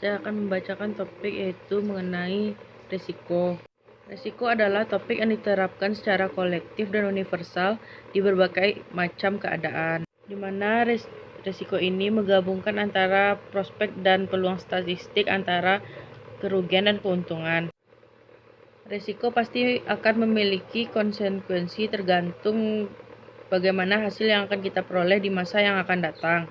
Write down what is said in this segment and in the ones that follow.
saya akan membacakan topik yaitu mengenai risiko. Risiko adalah topik yang diterapkan secara kolektif dan universal di berbagai macam keadaan, di mana risiko ini menggabungkan antara prospek dan peluang statistik antara kerugian dan keuntungan. Risiko pasti akan memiliki konsekuensi tergantung bagaimana hasil yang akan kita peroleh di masa yang akan datang.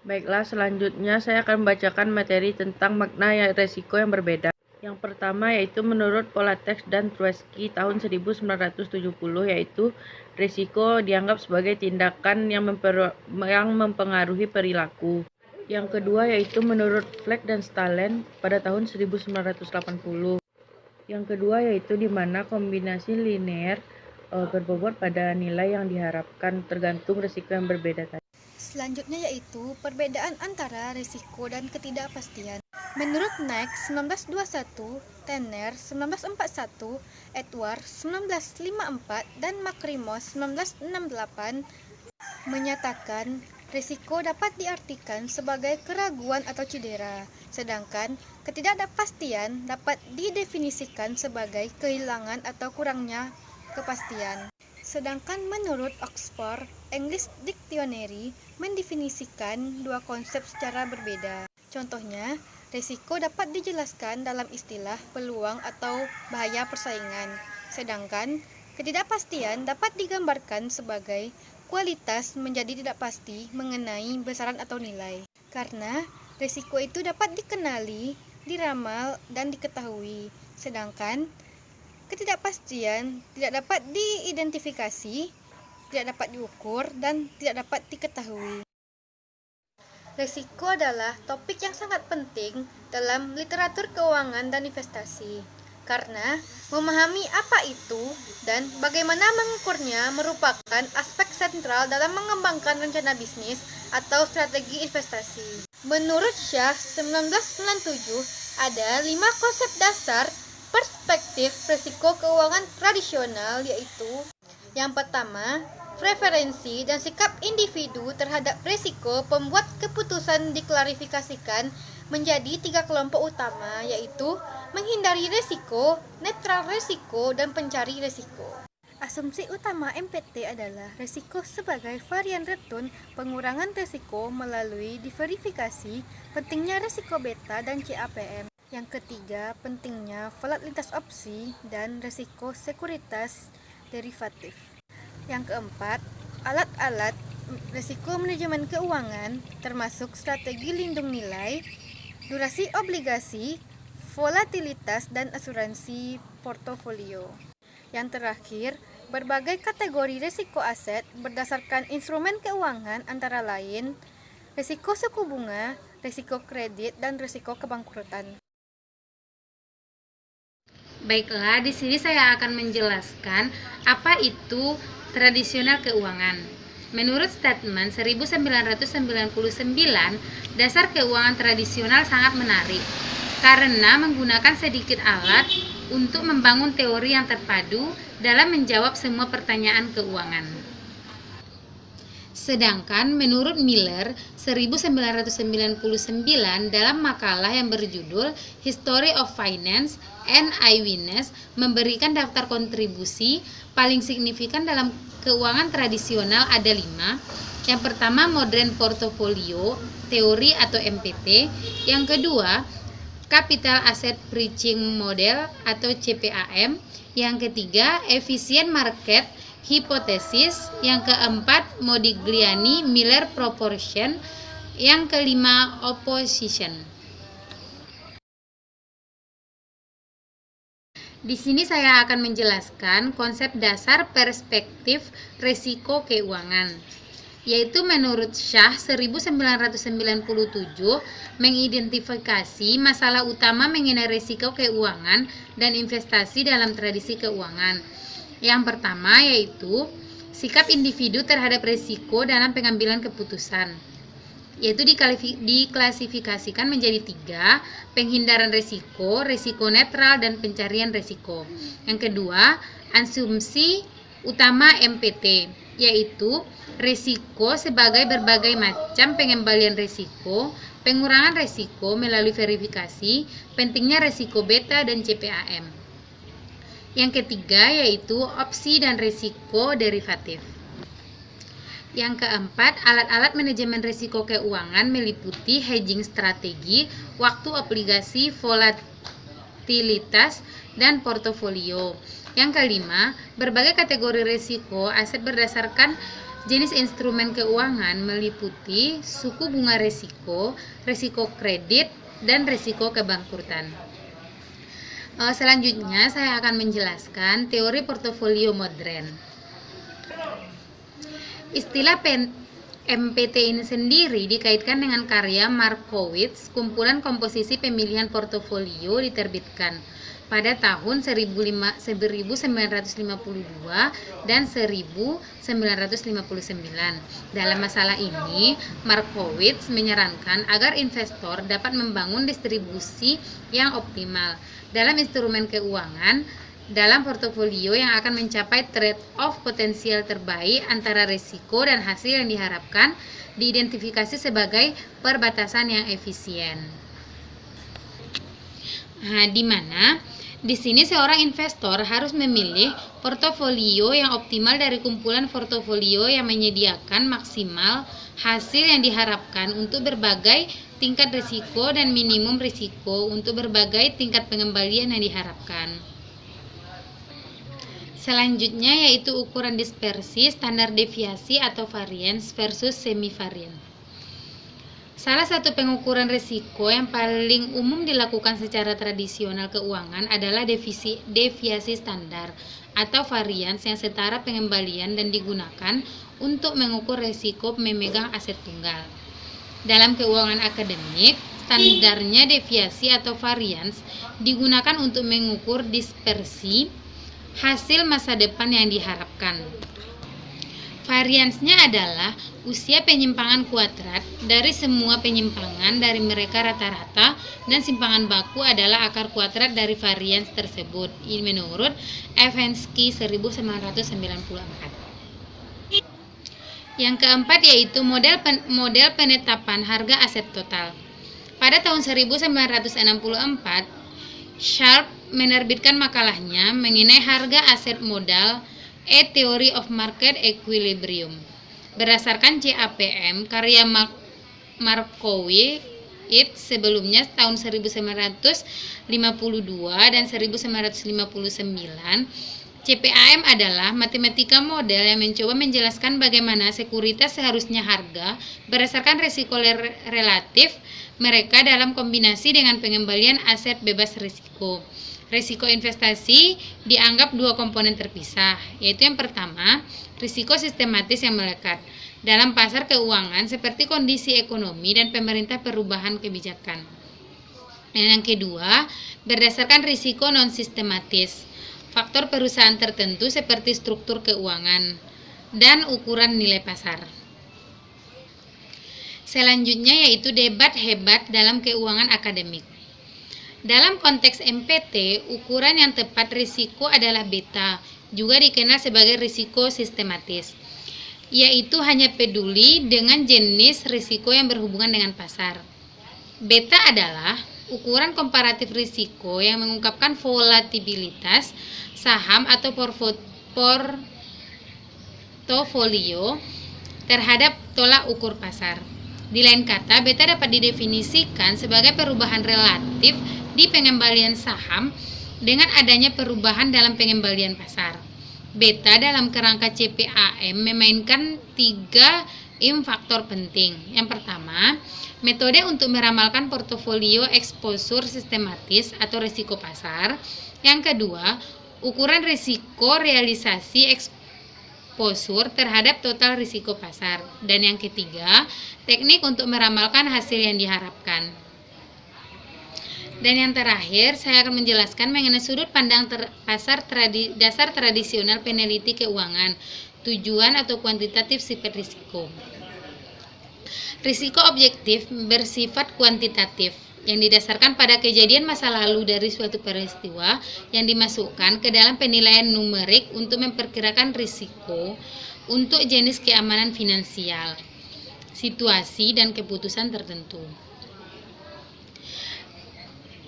Baiklah, selanjutnya saya akan membacakan materi tentang makna risiko yang berbeda. Yang pertama yaitu menurut Polatex dan Tversky tahun 1970, yaitu risiko dianggap sebagai tindakan yang mempengaruhi perilaku. Yang kedua yaitu menurut Fleck dan Stallen pada tahun 1980. Yang kedua yaitu di mana kombinasi linear berbobot pada nilai yang diharapkan tergantung risiko yang berbeda tadi. Selanjutnya yaitu perbedaan antara risiko dan ketidakpastian. Menurut Knight 1921, Tanner 1941, Edwards 1954, dan Makrimos 1968 menyatakan risiko dapat diartikan sebagai keraguan atau cedera, sedangkan ketidakpastian dapat didefinisikan sebagai kehilangan atau kurangnya kepastian. Sedangkan menurut Oxford English Dictionary mendefinisikan dua konsep secara berbeda. Contohnya, risiko dapat dijelaskan dalam istilah peluang atau bahaya persaingan, sedangkan ketidakpastian dapat digambarkan sebagai kualitas menjadi tidak pasti mengenai besaran atau nilai. Karena risiko itu dapat dikenali, diramal, dan diketahui, sedangkan ketidakpastian tidak dapat diidentifikasi, tidak dapat diukur, dan tidak dapat diketahui. Risiko adalah topik yang sangat penting dalam literatur keuangan dan investasi, karena memahami apa itu dan bagaimana mengukurnya merupakan aspek sentral dalam mengembangkan rencana bisnis atau strategi investasi. Menurut Shah 1997, ada 5 konsep dasar perspektif risiko keuangan tradisional, yaitu yang pertama, preferensi dan sikap individu terhadap risiko pembuat keputusan diklarifikasikan menjadi 3 kelompok utama, yaitu menghindari risiko, netral risiko, dan pencari risiko. Asumsi utama MPT adalah risiko sebagai varian return pengurangan risiko melalui diverifikasi, pentingnya risiko beta dan CAPM. Yang ketiga, pentingnya volatilitas opsi dan risiko sekuritas derivatif. Yang keempat, alat-alat risiko manajemen keuangan termasuk strategi lindung nilai, durasi obligasi, volatilitas, dan asuransi portofolio. Yang terakhir, berbagai kategori risiko aset berdasarkan instrumen keuangan antara lain risiko suku bunga, risiko kredit, dan risiko kebangkrutan. Baiklah, di sini saya akan menjelaskan apa itu tradisional keuangan. Menurut statement 1999, dasar keuangan tradisional sangat menarik karena menggunakan sedikit alat untuk membangun teori yang terpadu dalam menjawab semua pertanyaan keuangan. Sedangkan menurut Miller 1999 dalam makalah yang berjudul History of Finance and Eyewitness memberikan daftar kontribusi paling signifikan dalam keuangan tradisional ada 5. Yang pertama, Modern Portfolio Theory atau MPT. Yang kedua, Capital Asset Pricing Model atau CPAM. Yang ketiga, Efficient Market Hypothesis. Yang keempat, Modigliani-Miller Proportion. Yang kelima, Opposition. Di sini saya akan menjelaskan konsep dasar perspektif risiko keuangan, yaitu menurut Shah 1997 mengidentifikasi masalah utama mengenai risiko keuangan dan investasi dalam tradisi keuangan. Yang pertama yaitu sikap individu terhadap risiko dalam pengambilan keputusan, yaitu diklasifikasikan menjadi 3, penghindaran risiko, risiko netral, dan pencarian risiko. Yang kedua, asumsi utama MPT, yaitu risiko sebagai berbagai macam pengembalian risiko, pengurangan resiko melalui verifikasi, pentingnya resiko beta dan CPAM. Yang ketiga yaitu opsi dan risiko derivatif. Yang keempat, alat-alat manajemen risiko keuangan meliputi hedging strategi, waktu obligasi, volatilitas, dan portofolio. Yang kelima, berbagai kategori risiko aset berdasarkan jenis instrumen keuangan meliputi suku bunga risiko, risiko kredit, dan risiko kebangkrutan. Selanjutnya saya akan menjelaskan teori portofolio modern. Istilah MPT ini sendiri dikaitkan dengan karya Markowitz, kumpulan komposisi pemilihan portofolio diterbitkan pada tahun 1952 dan 1959. Dalam masalah ini, Markowitz menyarankan agar investor dapat membangun distribusi yang optimal dalam instrumen keuangan dalam portofolio yang akan mencapai trade-off potensial terbaik antara risiko dan hasil yang diharapkan diidentifikasi sebagai perbatasan yang efisien. Di mana di sini seorang investor harus memilih portofolio yang optimal dari kumpulan portofolio yang menyediakan maksimal hasil yang diharapkan untuk berbagai tingkat risiko dan minimum risiko untuk berbagai tingkat pengembalian yang diharapkan. Selanjutnya yaitu ukuran dispersi, standar deviasi atau variance versus semivariance. Salah satu pengukuran risiko yang paling umum dilakukan secara tradisional keuangan adalah deviasi standar atau variance yang setara pengembalian dan digunakan untuk mengukur risiko memegang aset tunggal. Dalam keuangan akademik, standarnya deviasi atau variance digunakan untuk mengukur dispersi hasil masa depan yang diharapkan. Variansnya adalah usia penyimpangan kuadrat dari semua penyimpangan dari mereka rata-rata dan simpangan baku adalah akar kuadrat dari varians tersebut. Ini menurut Evensky 1994. Yang keempat yaitu model penetapan harga aset total. Pada tahun 1964, Sharpe menerbitkan makalahnya mengenai harga aset modal A Theory of Market Equilibrium. Berdasarkan CAPM karya Markowitz sebelumnya tahun 1952 dan 1959, CPAM adalah matematika model yang mencoba menjelaskan bagaimana sekuritas seharusnya harga berdasarkan risiko relatif mereka dalam kombinasi dengan pengembalian aset bebas risiko. Risiko investasi dianggap dua komponen terpisah, yaitu yang pertama, risiko sistematis yang melekat dalam pasar keuangan seperti kondisi ekonomi dan pemerintah perubahan kebijakan. Dan yang kedua, berdasarkan risiko non-sistematis, faktor perusahaan tertentu seperti struktur keuangan dan ukuran nilai pasar. Selanjutnya yaitu debat hebat dalam keuangan akademik. Dalam konteks MPT, ukuran yang tepat risiko adalah beta, juga dikenal sebagai risiko sistematis, yaitu hanya peduli dengan jenis risiko yang berhubungan dengan pasar. Beta adalah ukuran komparatif risiko yang mengungkapkan volatilitas saham atau portofolio terhadap tolak ukur pasar. Di lain kata, beta dapat didefinisikan sebagai perubahan relatif di pengembalian saham dengan adanya perubahan dalam pengembalian pasar. Beta dalam kerangka CPAM memainkan 3 faktor penting. Yang pertama, metode untuk meramalkan portofolio exposure sistematis atau risiko pasar. Yang kedua, ukuran risiko realisasi exposure terhadap total risiko pasar. Dan yang ketiga, teknik untuk meramalkan hasil yang diharapkan. Dan yang terakhir, saya akan menjelaskan mengenai sudut pandang dasar tradisional peneliti keuangan, tujuan atau kuantitatif sifat risiko. Risiko objektif bersifat kuantitatif, yang didasarkan pada kejadian masa lalu dari suatu peristiwa yang dimasukkan ke dalam penilaian numerik untuk memperkirakan risiko untuk jenis keamanan finansial, situasi, dan keputusan tertentu.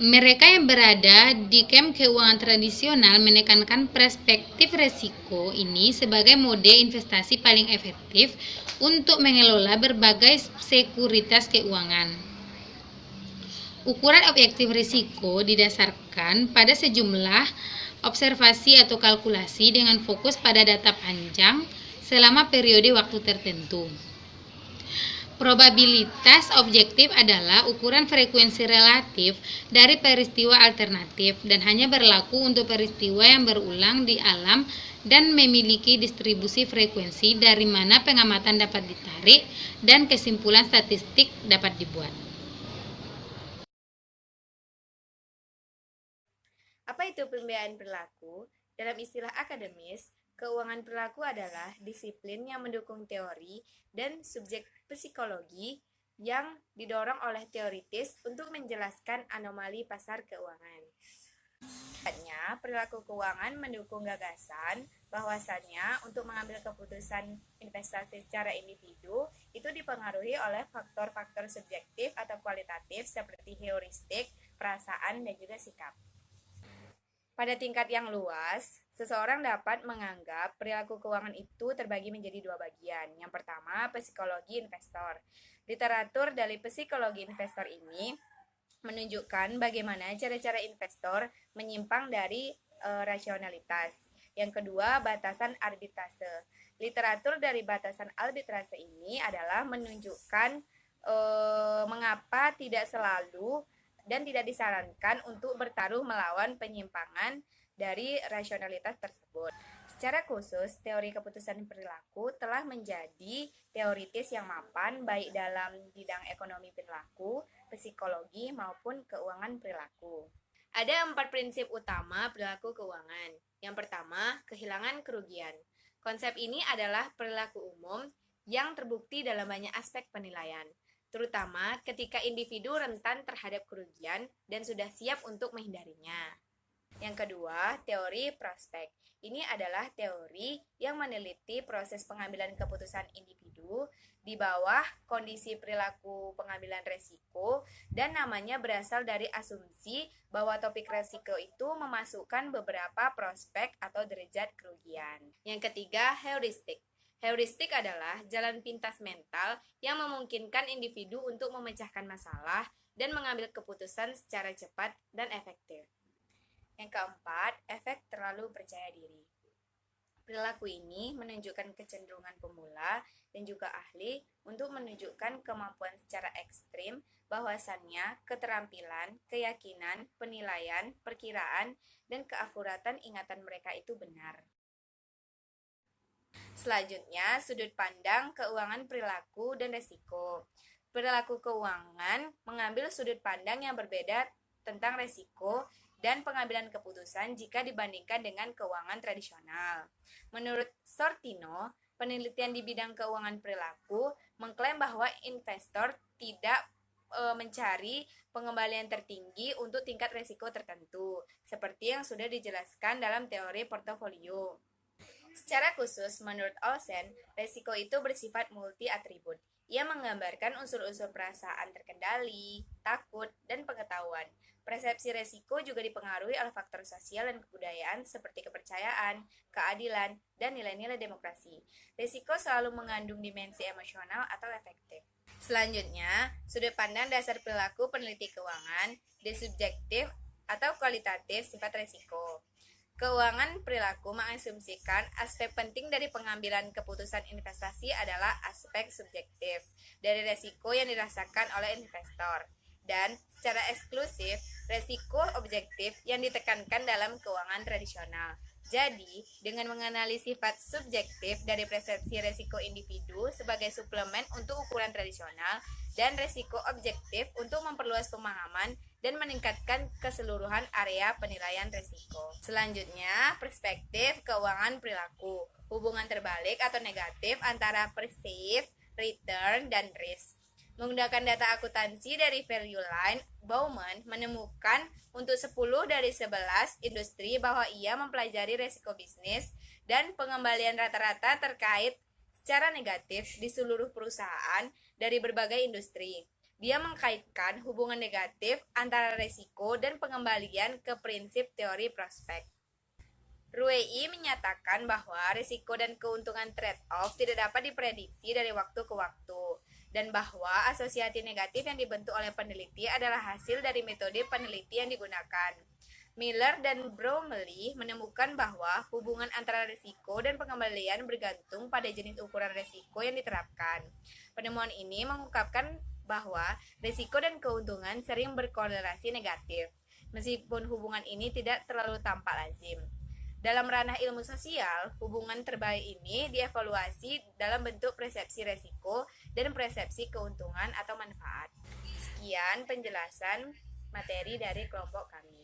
Mereka yang berada di camp keuangan tradisional menekankan perspektif resiko ini sebagai mode investasi paling efektif untuk mengelola berbagai sekuritas keuangan. Ukuran objektif risiko didasarkan pada sejumlah observasi atau kalkulasi dengan fokus pada data panjang selama periode waktu tertentu. Probabilitas objektif adalah ukuran frekuensi relatif dari peristiwa alternatif dan hanya berlaku untuk peristiwa yang berulang di alam dan memiliki distribusi frekuensi dari mana pengamatan dapat ditarik dan kesimpulan statistik dapat dibuat. Apa itu pembiayaan perilaku? Dalam istilah akademis, keuangan perilaku adalah disiplin yang mendukung teori dan subjek psikologi yang didorong oleh teoritis untuk menjelaskan anomali pasar keuangan. Selanjutnya, perilaku keuangan mendukung gagasan bahwasannya untuk mengambil keputusan investasi secara individu itu dipengaruhi oleh faktor-faktor subjektif atau kualitatif seperti heuristik, perasaan, dan juga sikap. Pada tingkat yang luas, seseorang dapat menganggap perilaku keuangan itu terbagi menjadi dua bagian. Yang pertama, psikologi investor. Literatur dari psikologi investor ini menunjukkan bagaimana cara-cara investor menyimpang dari rasionalitas. Yang kedua, batasan arbitrase. Literatur dari batasan arbitrase ini adalah menunjukkan mengapa tidak selalu dan tidak disarankan untuk bertaruh melawan penyimpangan dari rasionalitas tersebut. Secara khusus, teori keputusan perilaku telah menjadi teoritis yang mapan baik dalam bidang ekonomi perilaku, psikologi, maupun keuangan perilaku. Ada 4 prinsip utama perilaku keuangan. Yang pertama, kehilangan kerugian. Konsep ini adalah perilaku umum yang terbukti dalam banyak aspek penilaian, terutama ketika individu rentan terhadap kerugian dan sudah siap untuk menghindarinya. Yang kedua, teori prospek. Ini adalah teori yang meneliti proses pengambilan keputusan individu di bawah kondisi perilaku pengambilan resiko dan namanya berasal dari asumsi bahwa topik resiko itu memasukkan beberapa prospek atau derajat kerugian. Yang ketiga, heuristik. Heuristik adalah jalan pintas mental yang memungkinkan individu untuk memecahkan masalah dan mengambil keputusan secara cepat dan efektif. Yang keempat, efek terlalu percaya diri. Perilaku ini menunjukkan kecenderungan pemula dan juga ahli untuk menunjukkan kemampuan secara ekstrim bahwasannya keterampilan, keyakinan, penilaian, perkiraan, dan keakuratan ingatan mereka itu benar. Selanjutnya, sudut pandang keuangan perilaku dan resiko. Perilaku keuangan mengambil sudut pandang yang berbeda tentang resiko dan pengambilan keputusan jika dibandingkan dengan keuangan tradisional. Menurut Sortino, penelitian di bidang keuangan perilaku mengklaim bahwa investor tidak mencari pengembalian tertinggi untuk tingkat resiko tertentu, seperti yang sudah dijelaskan dalam teori portofolio. Secara khusus, menurut Olsen, resiko itu bersifat multi-atribut. Ia menggambarkan unsur-unsur perasaan terkendali, takut, dan pengetahuan. Persepsi resiko juga dipengaruhi oleh faktor sosial dan kebudayaan seperti kepercayaan, keadilan, dan nilai-nilai demokrasi. Resiko selalu mengandung dimensi emosional atau efektif. Selanjutnya, sudut pandang dasar perilaku peneliti keuangan, desubjektif atau kualitatif sifat resiko. Keuangan perilaku mengasumsikan aspek penting dari pengambilan keputusan investasi adalah aspek subjektif dari resiko yang dirasakan oleh investor dan secara eksklusif resiko objektif yang ditekankan dalam keuangan tradisional. Jadi, dengan mengenali sifat subjektif dari persepsi resiko individu sebagai suplemen untuk ukuran tradisional dan resiko objektif untuk memperluas pemahaman dan meningkatkan keseluruhan area penilaian resiko. Selanjutnya, perspektif keuangan perilaku, hubungan terbalik atau negatif antara perceived return dan risk. Menggunakan data akuntansi dari Value Line, Bauman menemukan untuk 10 dari 11 industri bahwa ia mempelajari resiko bisnis dan pengembalian rata-rata terkait secara negatif di seluruh perusahaan dari berbagai industri. Dia mengkaitkan hubungan negatif antara resiko dan pengembalian ke prinsip teori prospek. Ruei menyatakan bahwa risiko dan keuntungan trade-off tidak dapat diprediksi dari waktu ke waktu, dan bahwa asosiasi negatif yang dibentuk oleh peneliti adalah hasil dari metode peneliti yang digunakan. Miller dan Bromley menemukan bahwa hubungan antara risiko dan pengembalian bergantung pada jenis ukuran risiko yang diterapkan. Penemuan ini mengungkapkan bahwa risiko dan keuntungan sering berkorelasi negatif, meskipun hubungan ini tidak terlalu tampak lazim. Dalam ranah ilmu sosial, hubungan terbaik ini dievaluasi dalam bentuk persepsi resiko dan persepsi keuntungan atau manfaat. Sekian penjelasan materi dari kelompok kami.